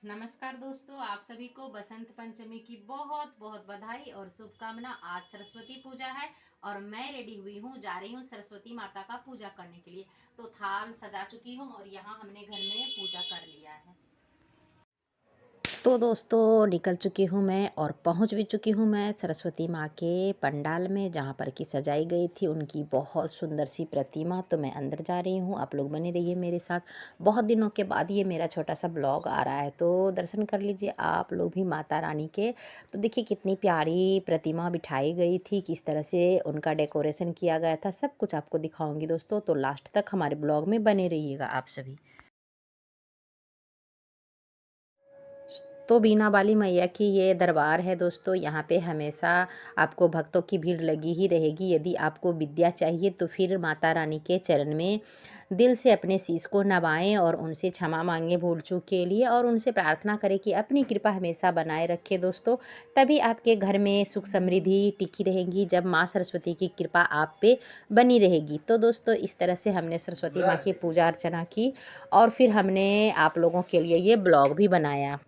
नमस्कार दोस्तों, आप सभी को बसंत पंचमी की बहुत बहुत बधाई और शुभकामना। आज सरस्वती पूजा है और मैं रेडी हुई हूँ, जा रही हूँ सरस्वती माता का पूजा करने के लिए। तो थाल सजा चुकी हूँ और यहाँ हमने घर में पूजा कर लिया है। तो दोस्तों निकल चुकी हूँ मैं और पहुँच भी चुकी हूँ मैं सरस्वती माँ के पंडाल में, जहाँ पर कि सजाई गई थी उनकी बहुत सुंदर सी प्रतिमा। तो मैं अंदर जा रही हूँ, आप लोग बने रहिए मेरे साथ। बहुत दिनों के बाद ये मेरा छोटा सा ब्लॉग आ रहा है, तो दर्शन कर लीजिए आप लोग भी माता रानी के। तो देखिए कितनी प्यारी प्रतिमा बिठाई गई थी, किस तरह से उनका डेकोरेशन किया गया था, सब कुछ आपको दिखाऊंगी दोस्तों। तो लास्ट तक हमारे ब्लॉग में बने रहिएगा आप सभी। तो बीना वाली मैया की ये दरबार है दोस्तों। यहाँ पे हमेशा आपको भक्तों की भीड़ लगी ही रहेगी। यदि आपको विद्या चाहिए तो फिर माता रानी के चरण में दिल से अपने शीश को नवाएं और उनसे क्षमा मांगे भूल चूक के लिए, और उनसे प्रार्थना करें कि अपनी कृपा हमेशा बनाए रखे दोस्तों। तभी आपके घर में सुख समृद्धि टिकी रहेगी, जब माँ सरस्वती की कृपा आप पे बनी रहेगी। तो दोस्तों इस तरह से हमने सरस्वती माँ की पूजा अर्चना की और फिर हमने आप लोगों के लिए ये ब्लॉग भी बनाया।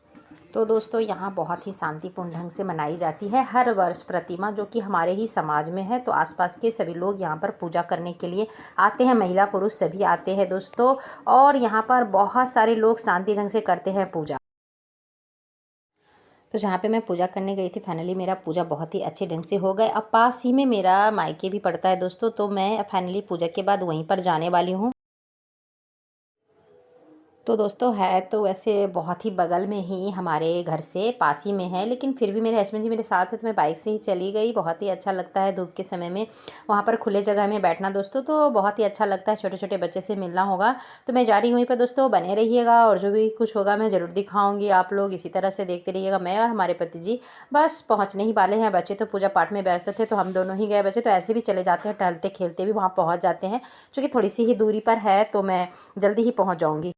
तो दोस्तों यहाँ बहुत ही शांतिपूर्ण ढंग से मनाई जाती है हर वर्ष प्रतिमा, जो कि हमारे ही समाज में है। तो आसपास के सभी लोग यहाँ पर पूजा करने के लिए आते हैं, महिला पुरुष सभी आते हैं दोस्तों। और यहाँ पर बहुत सारे लोग शांति ढंग से करते हैं पूजा। तो जहाँ पे मैं पूजा करने गई थी, फाइनली मेरा पूजा बहुत ही अच्छे ढंग से हो गए। अब पास ही में मेरा मायके भी पड़ता है दोस्तों, तो मैं फाइनली पूजा के बाद वहीं पर जाने वाली हूँ। तो दोस्तों है तो वैसे बहुत ही बगल में ही, हमारे घर से पास ही में है, लेकिन फिर भी मेरे हस्बैंड जी मेरे साथ है तो मैं बाइक से ही चली गई। बहुत ही अच्छा लगता है धूप के समय में वहाँ पर खुले जगह में बैठना दोस्तों, तो बहुत ही अच्छा लगता है। छोटे छोटे बच्चे से मिलना होगा, तो मैं जा रही हूँ वहीं पर दोस्तों। बने रहिएगा और जो भी कुछ होगा मैं ज़रूर दिखाऊँगी। आप लोग इसी तरह से देखते रहिएगा। मैं और हमारे पति जी बस पहुँचने ही वाले हैं। बच्चे तो पूजा पाठ में व्यस्त थे, तो हम दोनों ही गए। बच्चे तो ऐसे भी चले जाते हैं, टहलते खेलते भी वहाँ पहुँच जाते हैं, क्योंकि थोड़ी सी ही दूरी पर है, तो मैं जल्दी ही पहुँच जाऊँगी।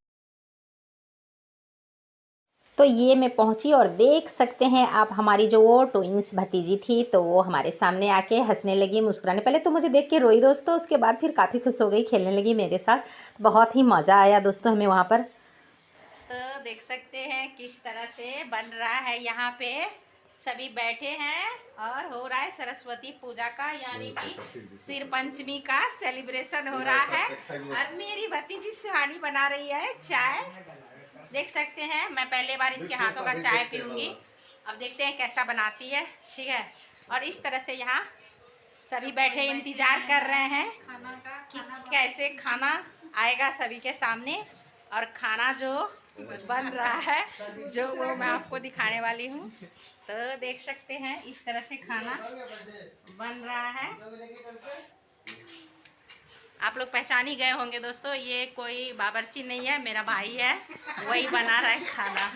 तो ये मैं पहुंची और देख सकते हैं आप, हमारी जो वो ट्विंस भतीजी थी, तो वो हमारे सामने आके हंसने लगी, मुस्कुराने। पहले तो मुझे देख के रोई दोस्तों, उसके बाद फिर काफ़ी खुश हो गई, खेलने लगी मेरे साथ। बहुत ही मज़ा आया दोस्तों हमें वहाँ पर। तो देख सकते हैं किस तरह से बन रहा है। यहाँ पे सभी बैठे हैं और हो रहा है सरस्वती पूजा का, यानी कि सिर पंचमी का सेलिब्रेशन हो रहा है। और मेरी भतीजी सुहानी बना रही है चाय, देख सकते हैं। मैं पहले बार इसके हाथों का चाय पीऊंगी, अब देखते हैं कैसा बनाती है। ठीक है, और इस तरह से यहाँ सभी बैठे इंतजार कर रहे हैं कि कैसे खाना आएगा सभी के सामने। और खाना जो बन रहा है, जो वो मैं आपको दिखाने वाली हूँ। तो देख सकते हैं इस तरह से खाना बन रहा है। आप लोग पहचान ही गए होंगे दोस्तों, ये कोई बावर्ची नहीं है, मेरा भाई है, वही बना रहा है खाना।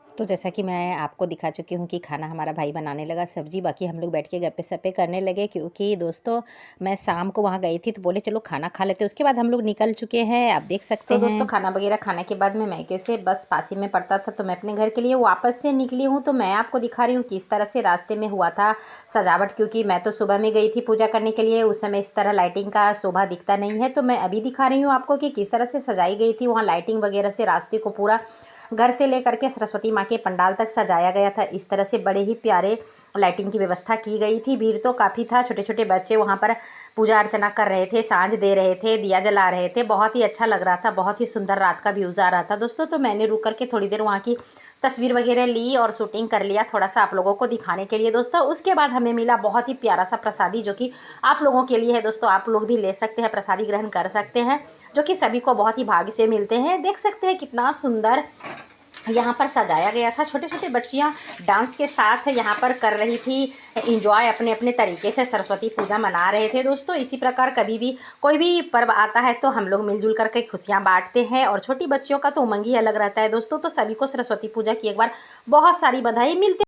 तो जैसा कि मैं आपको दिखा चुकी हूँ कि खाना हमारा भाई बनाने लगा, सब्जी। बाकी हम लोग बैठ के गप्पे सप्पे करने लगे, क्योंकि दोस्तों मैं शाम को वहाँ गई थी, तो बोले चलो खाना खा लेते। उसके बाद हम लोग निकल चुके हैं, आप देख सकते हैं। तो दोस्तों खाना वगैरह खाने के बाद मैं मैके से बस पास ही में पड़ता था, तो मैं अपने घर के लिए वापस से निकली हूँ। तो मैं आपको दिखा रही हूँ किस तरह से रास्ते में हुआ था सजावट, क्योंकि मैं तो सुबह में गई थी पूजा करने के लिए, उस समय इस तरह लाइटिंग का शोभा दिखता नहीं है। तो मैं अभी दिखा रही हूँ आपको कि किस तरह से सजाई गई थी वहाँ लाइटिंग वगैरह से। रास्ते को पूरा घर से लेकर के सरस्वती माँ के पंडाल तक सजाया गया था। इस तरह से बड़े ही प्यारे लाइटिंग की व्यवस्था की गई थी। भीड़ तो काफ़ी था, छोटे छोटे बच्चे वहाँ पर पूजा अर्चना कर रहे थे, सांझ दे रहे थे, दिया जला रहे थे। बहुत ही अच्छा लग रहा था, बहुत ही सुंदर रात का व्यूज़ आ रहा था दोस्तों। तो मैंने रुक करके थोड़ी देर वहाँ की तस्वीर वगैरह ली और शूटिंग कर लिया, थोड़ा सा आप लोगों को दिखाने के लिए दोस्तों। उसके बाद हमें मिला बहुत ही प्यारा सा प्रसादी, जो कि आप लोगों के लिए है दोस्तों। आप लोग भी ले सकते हैं, प्रसादी ग्रहण कर सकते हैं, जो कि सभी को बहुत ही भाग्य से मिलते हैं। देख सकते हैं कितना सुंदर यहाँ पर सजाया गया था। छोटे छोटे बच्चियाँ डांस के साथ यहाँ पर कर रही थी इंजॉय, अपने अपने तरीके से सरस्वती पूजा मना रहे थे दोस्तों। इसी प्रकार कभी भी कोई भी पर्व आता है तो हम लोग मिलजुल करके खुशियाँ बांटते हैं, और छोटी बच्चियों का तो उमंग ही अलग रहता है दोस्तों। तो सभी को सरस्वती पूजा की एक बार बहुत सारी बधाई। मिलते